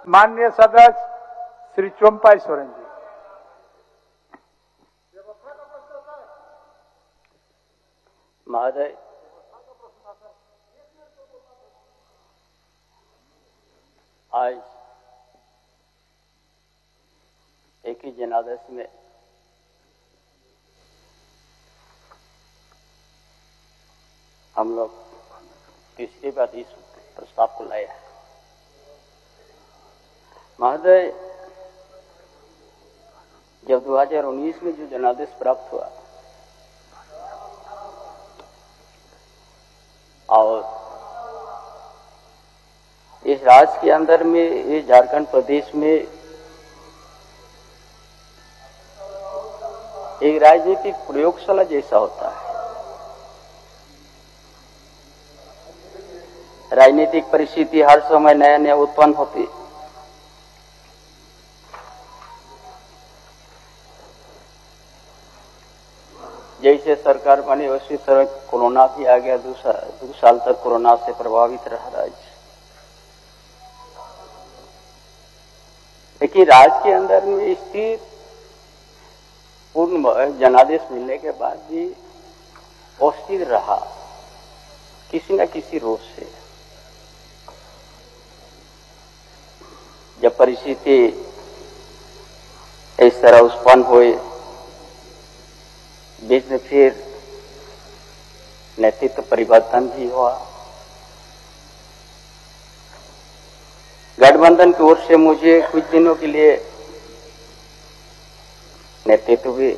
माननीय सदस्य श्री चोम्पाई सोरेन जी। महोदय, आज एक ही जनादेश में हम लोग तीसरी बार इस प्रस्ताव को लाए हैं। महोदय, जब 2019 में जो जनादेश प्राप्त हुआ और इस राज्य के अंदर में, इस झारखंड प्रदेश में एक राजनीतिक प्रयोगशाला जैसा होता है। राजनीतिक परिस्थिति हर समय नया नया उत्पन्न होती। जैसे सरकार बनी उसी तरह कोरोना भी आ गया। 2 साल तक कोरोना से प्रभावित रहा राज्य। लेकिन राज्य के अंदर में स्थिर पूर्ण जनादेश मिलने के बाद भी अस्थिर रहा किसी न किसी रूप से। जब परिस्थिति इस तरह उत्पन्न हुई, बीच में फिर नेतृत्व परिवर्तन भी हुआ। गठबंधन की ओर से मुझे कुछ दिनों के लिए नेतृत्व भी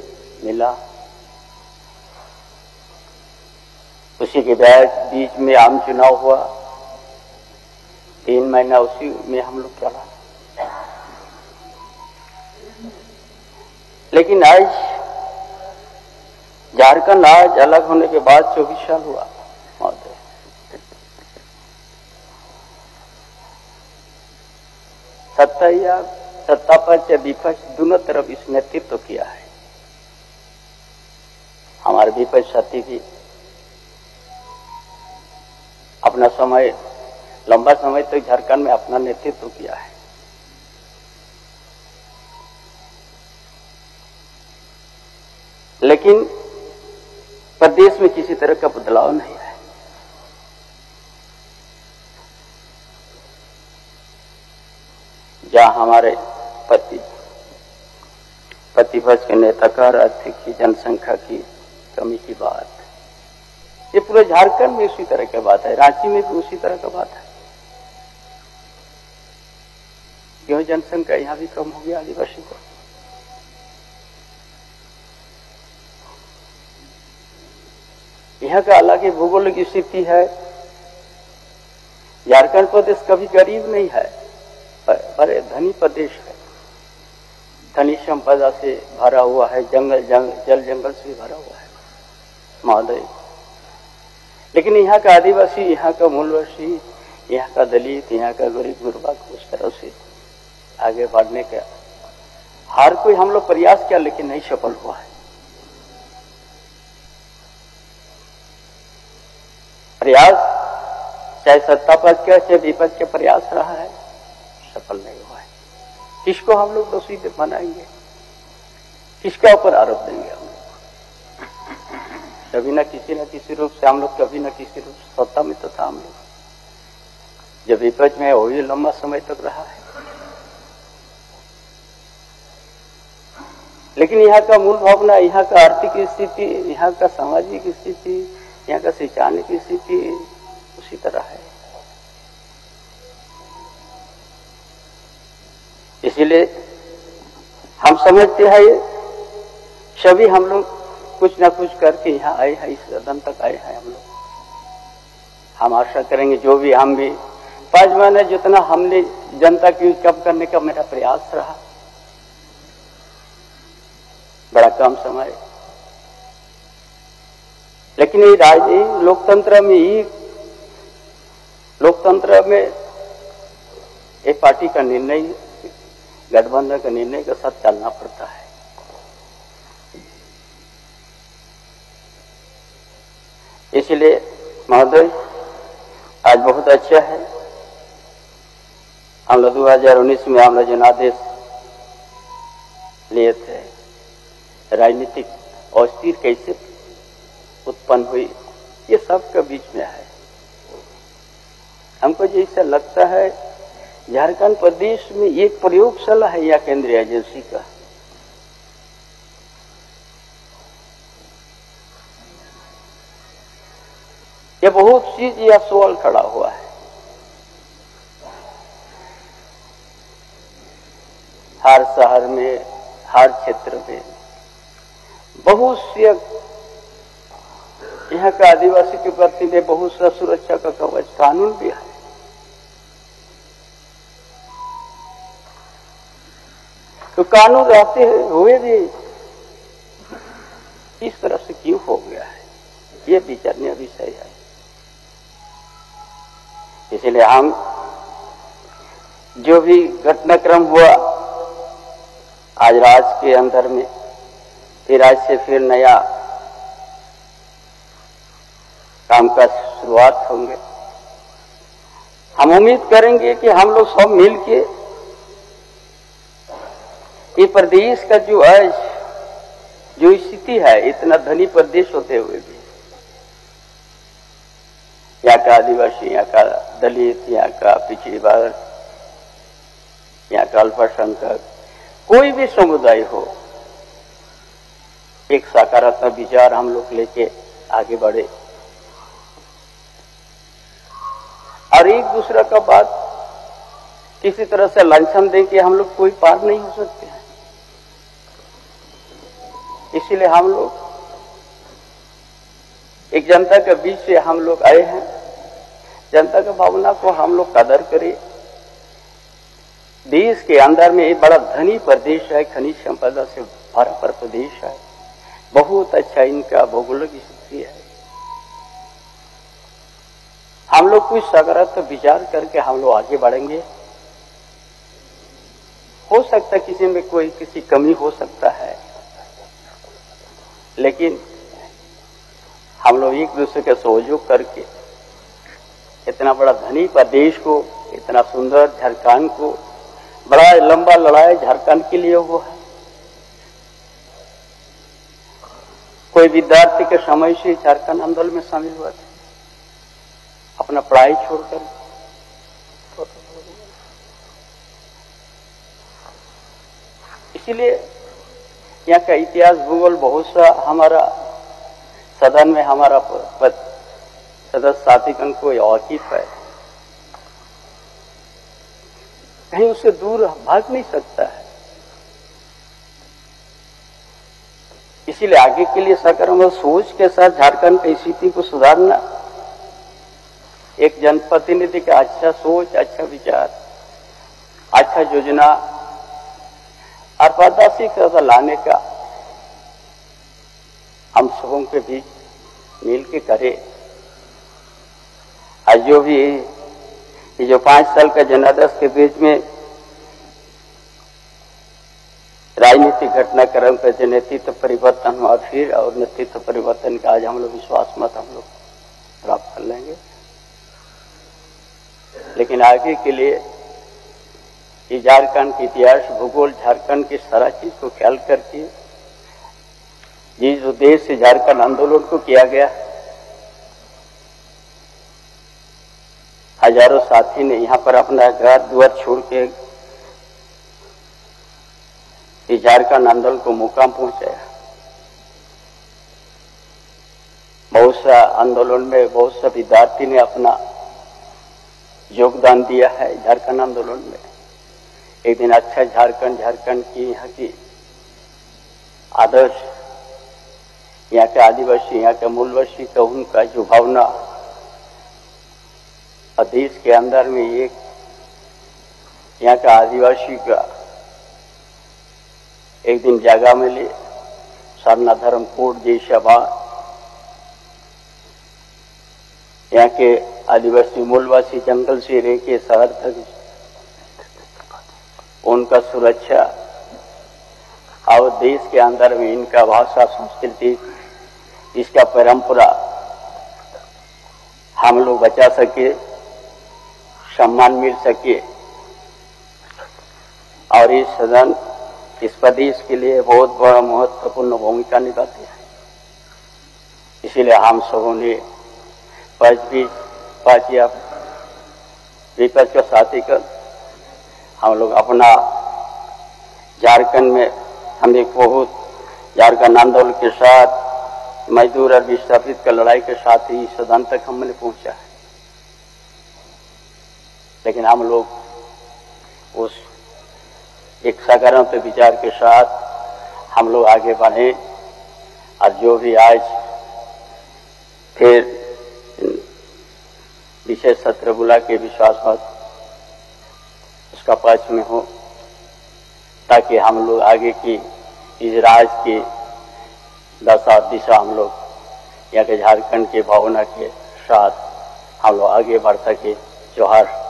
मिला। उसी के बाद बीच में आम चुनाव हुआ। 3 महीना उसी में हम लोग चला। लेकिन आज झारखंड आज अलग होने के बाद 24 साल हुआ महोदय। सत्ता या सत्ता पक्ष या विपक्ष दोनों तरफ इस नेतृत्व किया है। हमारे विपक्ष साथी भी अपना समय, लंबा समय तक झारखंड में अपना नेतृत्व किया है। लेकिन प्रदेश में किसी तरह का बदलाव नहीं है। जहां हमारे प्रतिपक्ष के नेता कह रहे थे कि जनसंख्या की कमी की बात, ये पूरे झारखंड में उसी तरह की बात है। रांची में भी उसी तरह का बात है। क्यों जनसंख्या यहां भी कम हो गया आदिवासी को? यहाँ का अलग ही भूगोलिक स्थिति है। झारखंड प्रदेश कभी गरीब नहीं है, बड़े धनी प्रदेश है। खनिज संपदा से भरा हुआ है, जल जंगल से भरा हुआ है महोदय। लेकिन यहाँ का आदिवासी, यहाँ का मूलवासी, यहाँ का दलित, यहाँ का गरीब गुरबा को उस तरह से आगे बढ़ने का हर कोई हम लोग प्रयास किया, लेकिन नहीं सफल हुआ है। प्रयास चाहे सत्ता पक्ष का चाहे विपक्ष का प्रयास रहा है, सफल नहीं हुआ है। किसको हम लोग दोषी बनाएंगे? किसके ऊपर आरोप देंगे? हम लोग कभी न किसी रूप से हम लोग, कभी न किसी रूप से सत्ता में तो था हम लोग। जब विपक्ष में वही लंबा समय तक रहा है। लेकिन यहाँ का मूल भावना, यहाँ का आर्थिक स्थिति, यहाँ का सामाजिक स्थिति, यहाँ का शैक्षणिक स्थिति उसी तरह है। इसीलिए हम समझते हैं सभी हम लोग कुछ ना कुछ करके यहाँ आए हैं, इस सदन तक आए हैं हम लोग। हम आशा करेंगे जो भी हम भी 5 महीने जितना हमने जनता की कम करने का मेरा प्रयास रहा, बड़ा कम समय। लेकिन ये लोकतंत्र में एक पार्टी का निर्णय, गठबंधन का निर्णय के साथ चलना पड़ता है। इसलिए महोदय आज बहुत अच्छा है हम लोग 2019 में हम लोग जनादेश लिए थे, राजनीतिक अस्थिर कैसे उत्पन्न हुई, ये सब के बीच में है। हमको जैसा लगता है झारखंड प्रदेश में एक प्रयोगशाला है या केंद्रीय एजेंसी का। ये बहुत चीज यह सवाल खड़ा हुआ है। हर शहर में, हर क्षेत्र में बहुत से यहाँ का आदिवासी के प्रति में बहुत सा सुरक्षा का कवच कानून भी है। तो कानून रहते हुए भी इस तरह से क्यों हो गया है, ये विचारणीय विषय है। इसलिए हम जो भी घटनाक्रम हुआ आज राज्य के अंदर में, फिर आज से फिर नया काम का शुरुआत होंगे। हम उम्मीद करेंगे कि हम लोग सब मिलके ये प्रदेश का जो आज जो स्थिति है, इतना धनी प्रदेश होते हुए भी यहाँ का आदिवासी, यहाँ का दलित, यहाँ का पिछड़ी वर्ग, यहाँ का अल्पसंख्यक, कोई भी समुदाय हो, एक सकारात्मक विचार हम लोग लेके आगे बढ़े और एक दूसरे का बात किसी तरह से लांछन दे के हम लोग कोई पार नहीं हो सकते हैं। इसीलिए हम लोग एक जनता के बीच से हम लोग आए हैं। जनता की भावना को हम लोग कदर करें। देश के अंदर में एक बड़ा धनी प्रदेश है, खनिज संपदा से भरा पर प्रदेश है, बहुत अच्छा इनका भौगोलिक स्थिति है। हम लोग कुछ सकारात्मक विचार करके हम लोग आगे बढ़ेंगे। हो सकता है किसी में कोई किसी कमी हो सकता है, लेकिन हम लोग एक दूसरे के सहयोग करके इतना बड़ा धनी प्रदेश को, इतना सुंदर झारखंड को, बड़ा लंबा लड़ाई झारखंड के लिए हुआ है। कोई विद्यार्थी के समय से झारखंड आंदोलन में शामिल हुआ था, अपना पढ़ाई छोड़कर। इसीलिए यहाँ का इतिहास भूगोल बहुत सा हमारा सदन में हमारा सदस्य साथीगण को वाकिफ है, कहीं उससे दूर भाग नहीं सकता है। इसीलिए आगे के लिए सकारात्मक सोच के साथ झारखंड की स्थिति को सुधारना, एक जनप्रतिनिधि का अच्छा सोच, अच्छा विचार, अच्छा योजना और पारदर्शिता लाने का हम सबों के बीच मिल के करें। आज जो भी ये जो 5 साल का जनादेश के बीच में राजनीतिक घटनाक्रम का जो नेतृत्व परिवर्तन हुआ, फिर और नेतृत्व परिवर्तन का आज हम लोग विश्वास मत हम लोग प्राप्त कर लेंगे। लेकिन आगे के लिए ये झारखंड के इतिहास भूगोल, झारखंड की सारा चीज को ख्याल करके जिस उद्देश्य से झारखंड आंदोलन को किया गया, हजारों साथी ने यहाँ पर अपना घर द्वार छोड़ के इस झारखंड आंदोलन को मुकाम पहुंचाया। बहुत सा आंदोलन में बहुत सा विद्यार्थी ने अपना योगदान दिया है झारखंड आंदोलन में। एक दिन अच्छा झारखंड, झारखंड की यहाँ की आदर्श, यहाँ के आदिवासी, यहाँ के मूलवासी का उनका जो भावना और देश के अंदर में एक यहाँ का आदिवासी का एक दिन जगह मिले, सरना धर्म कोड जैसा बात, यहाँ के आदिवासी मूलवासी जंगल से रह के शहर तक उनका सुरक्षा और देश के अंदर में इनका भाषा, संस्कृति, इसका परंपरा हम लोग बचा सके, सम्मान मिल सके, और इस सदन इस प्रदेश के लिए बहुत बड़ा महत्वपूर्ण भूमिका निभाते हैं। इसीलिए हम सबों ने विपक्ष को साथी कर हम लोग अपना झारखंड में हमें बहुत झारखंड आंदोलन के साथ मजदूर और विस्थापित का लड़ाई के साथ ही सदन तक हमने पहुंचा है। लेकिन हम लोग उस एक सकारात्मक विचार के साथ हम लोग आगे बढ़े और जो भी आज फिर विशेष सत्र बुला के विश्वास मत उसका पक्ष में हो, ताकि हम लोग आगे की इस राज्य की दशा दिशा हम लोग यहाँ के झारखंड के भावना के साथ हम लोग आगे बढ़ सके। जोहार।